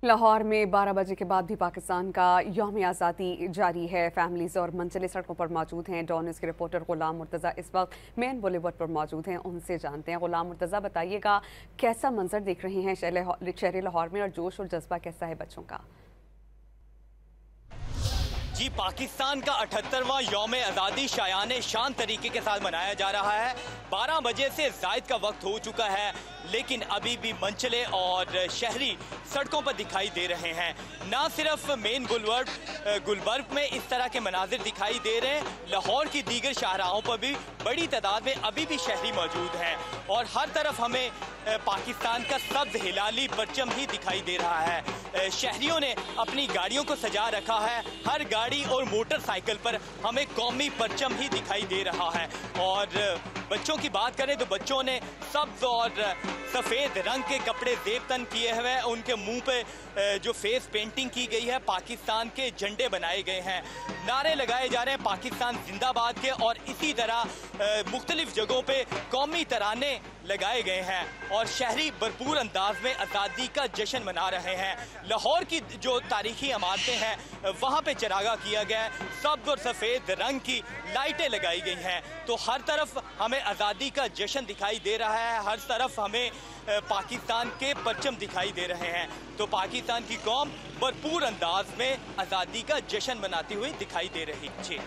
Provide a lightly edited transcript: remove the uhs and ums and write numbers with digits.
लाहौर में 12 बजे के बाद भी पाकिस्तान का यौम आज़ादी जारी है। फैमिलीज और मंजिलें सड़कों पर मौजूद हैं। डॉन न्यूज़ के रिपोर्टर गुलाम मुर्तज़ा इस वक्त मेन बुलेवर्ड पर मौजूद हैं, उनसे जानते हैं। गुलाम मुर्तज़ा, बताइएगा कैसा मंजर देख रहे हैं शहर लाहौर में और जोश और जज्बा कैसा है बच्चों का? जी, पाकिस्तान का 78वां यौम आज़ादी शायाने शान तरीके के साथ मनाया जा रहा है। 12 बजे से जायद का वक्त हो चुका है, लेकिन अभी भी मंचले और शहरी सड़कों पर दिखाई दे रहे हैं। ना सिर्फ मेन गुलबर्ग में इस तरह के मनाजिर दिखाई दे रहे हैं, लाहौर की दीगर शाहराहों पर भी बड़ी तादाद में अभी भी शहरी मौजूद हैं और हर तरफ हमें पाकिस्तान का सब्ज हिलाली परचम ही दिखाई दे रहा है। शहरियों ने अपनी गाड़ियों को सजा रखा है। हर गाड़ी और मोटरसाइकिल पर हमें कौमी परचम ही दिखाई दे रहा है। और बच्चों की बात करें तो बच्चों ने सब्ज और सफ़ेद रंग के कपड़े जेबतन किए हुए, उनके मुंह पे जो फेस पेंटिंग की गई है, पाकिस्तान के झंडे बनाए गए हैं, नारे लगाए जा रहे हैं पाकिस्तान जिंदाबाद के, और इसी तरह मुख्तलिफ जगहों पे कौमी तराने लगाए गए हैं और शहरी भरपूर अंदाज में आज़ादी का जश्न मना रहे हैं। लाहौर की जो तारीखी इमारतें हैं वहाँ पे चरागा किया गया है, सब्ज और सफ़ेद रंग की लाइटें लगाई गई हैं, तो हर तरफ हमें आज़ादी का जश्न दिखाई दे रहा है। हर तरफ हमें पाकिस्तान के परचम दिखाई दे रहे हैं। तो पाकिस्तान की कौम भरपूर अंदाज में आज़ादी का जश्न मनाती हुई दिखाई दे रही है।